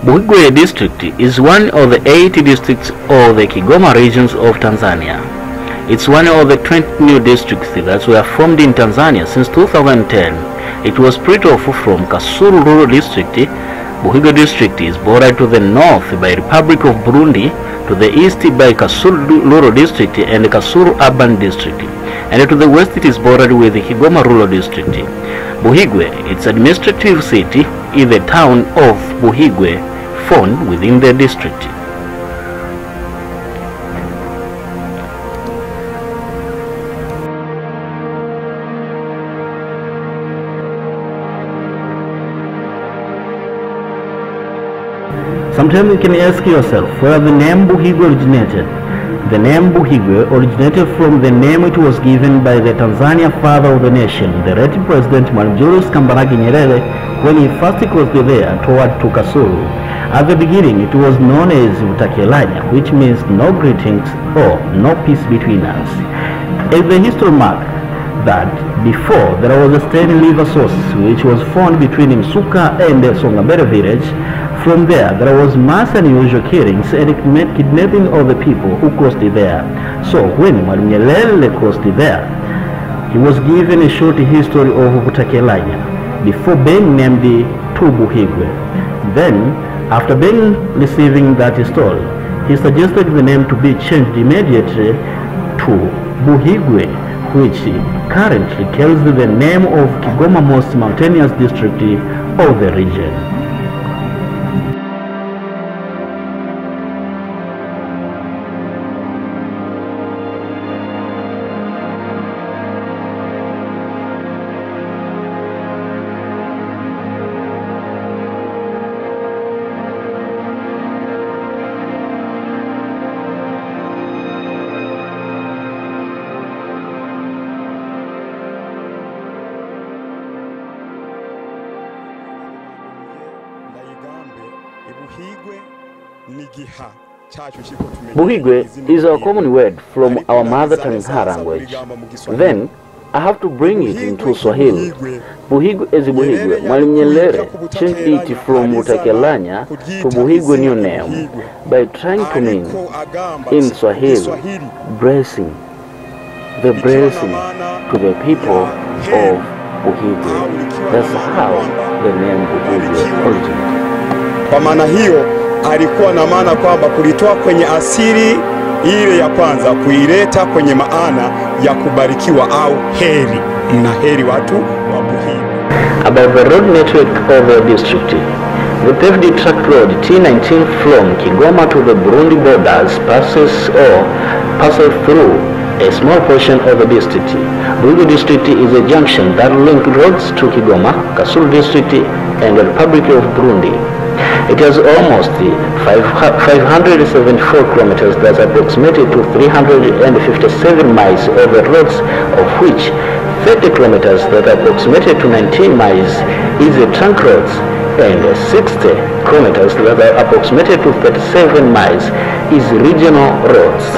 BUHIGWE district is one of the 8 districts of the Kigoma regions of Tanzania. It's one of the 20 new districts that were formed in Tanzania since 2010. It was split off from Kasulu Rural District. BUHIGWE district is bordered to the north by Republic of Burundi, to the east by Kasulu Rural District and Kasulu Urban District, and to the west it is bordered with the Kigoma Rural District. BUHIGWE, its administrative seat, is the town of BUHIGWE, found within the district. Sometimes you can ask yourself where the name BUHIGWE originated. The name BUHIGWE originated from the name it was given by the Tanzania father of the nation, the late President Mwalimu Julius Kambarage Nyerere, when he first crossed there toward Kasulu. At the beginning it was known as Butakelanya, which means no greetings or no peace between us. As the history mark that before there was a steady river source which was found between Msuka and Songambele village. From there was mass unusual killings and kidnapping of the people who crossed there. So when Mwalimu Nyerere crossed there, he was given a short history of Butakelanya before being named to BUHIGWE. Then, after receiving that story, he suggested the name to be changed immediately to BUHIGWE, which currently carries the name of Kigoma most mountainous district of the region. BUHIGWE is a common word from our mother tongue language. Then, I have to bring it into Swahili. BUHIGWE is BUHIGWE. Mwalimu Nyerere changed it from Butakelanya to BUHIGWE new name by trying to mean, in Swahili, blessing. The blessing to the people of BUHIGWE. That's how the name BUHIGWE originated. Kwa maana hiyo, alikuwa na maana kwamba kulitoa kwenye asili ile ya kwanza kuileta kwenye maana ya kubarikiwa au heri. Mna heri watu wa BUHIGWE. About the road network of the district, the paved track road T19 from Kigoma to the Burundi borders passes through a small portion of the district. BUHIGWE district is a junction that links roads to Kigoma, Kasulu district and the Republic of Burundi. It has almost 574 kilometers, that's approximated to 357 miles of the roads, of which 30 kilometers, that approximated to 19 miles, is a trunk roads, and 60 kilometers, that are approximated to 37 miles, is regional roads.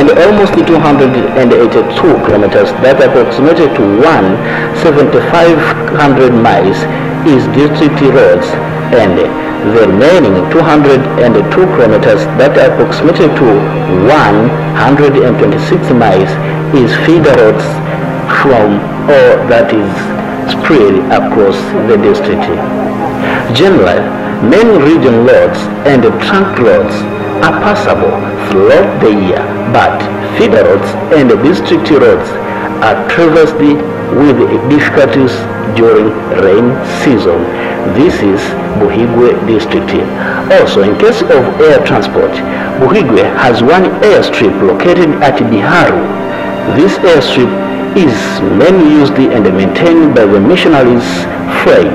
And almost 282 kilometers, that approximated to 1,700 miles, is district roads, and the remaining 202 kilometers, that are approximated to 126 miles, is feeder roads from or that is spread across the district. Generally, main region roads and trunk roads are passable throughout the year, but feeder roads and district roads are traversed with difficulties during rain season. This is BUHIGWE district. Also, in case of air transport, BUHIGWE has one airstrip located at Biharu. This airstrip is mainly used and maintained by the missionaries' freight.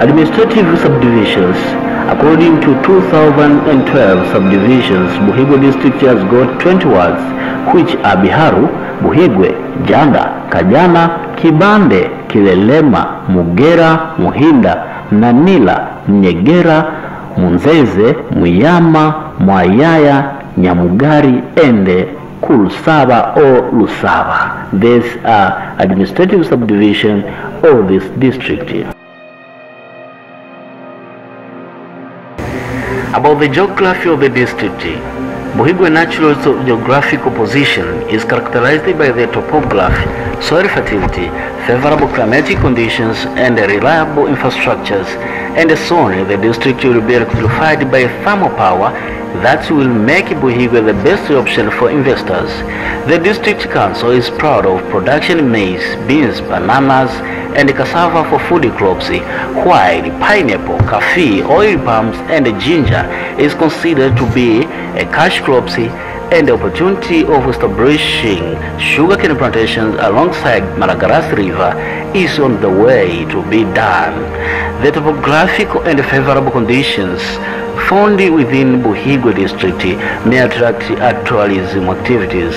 Administrative subdivisions. According to 2012 subdivisions, BUHIGWE district has got 20 wards, which are Biharu, BUHIGWE, Janda, Kajana, Kibande, Kilelema, Mugera, Muhinda, Nanila, Nyegera, Munzeze, Muyama, Mwayaya, Nyamugari, and Kulusaba or Lusaba. These are administrative subdivision of this district. About the geography of the district, Buhigwe natural geographical position is characterized by the topography, soil fertility, favorable climatic conditions, and reliable infrastructures, and soon the district will be electrified by thermal power that will make Buhigwe the best option for investors. The district council is proud of production maize, beans, bananas, and cassava for food crops, while pineapple, coffee, oil palms, and ginger is considered to be a cash crops, and the opportunity of establishing sugarcane plantations alongside Malagarasi River is on the way to be done. The topographical and favorable conditions found within Buhigwe district may attract tourism activities.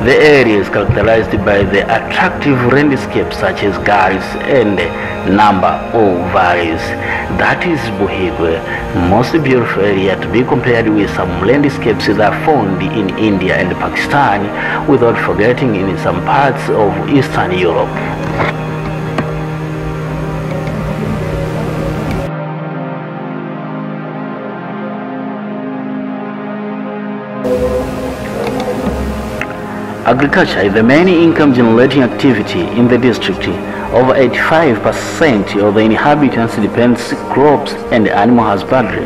The area is characterized by the attractive landscapes such as gullies and number of valleys. That is Buhigwe, most beautiful area to be compared with some landscapes that are found in India and Pakistan, without forgetting in some parts of Eastern Europe. Agriculture is the main income generating activity in the district. Over 85% of the inhabitants depends crops and animal husbandry.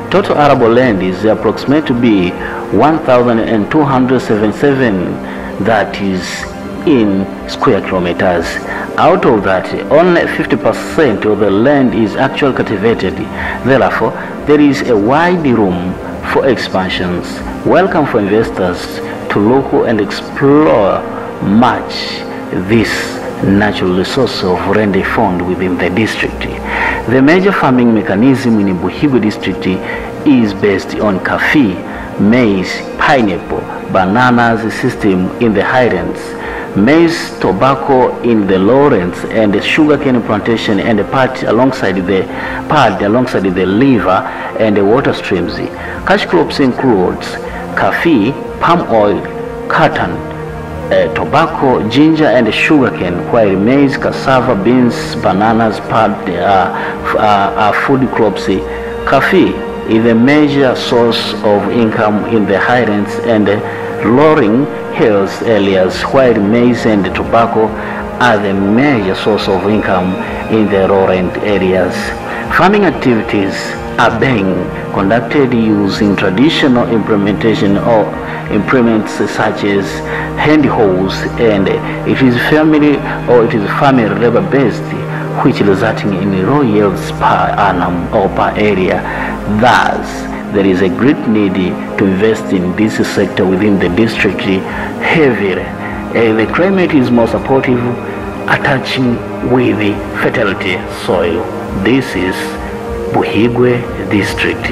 Total arable land is approximate to be 1,277, that is in square kilometers. Out of that, only 50% of the land is actually cultivated. Therefore, there is a wide room for expansions. Welcome for investors to look and explore much this natural resource of land found within the district. The major farming mechanism in Buhigwe district is based on coffee, maize, pineapple, bananas system in the highlands, maize, tobacco in the lowlands, and sugarcane plantation and the part alongside the river and the water streams. Cash crops includes coffee, palm oil, cotton, tobacco, ginger, and sugarcane, while maize, cassava, beans, bananas are food crops. Coffee is a major source of income in the highlands and lowering hills areas, while maize and tobacco are the major source of income in the lowland areas. Farming activities are being conducted using traditional implementation or implements such as hand hoes, and it is family labor based, which resulting in low yields per annum or per area. Thus, there is a great need to invest in this sector within the district heavily. The climate is more supportive, attaching with fertility soil. This is Buhigwe district.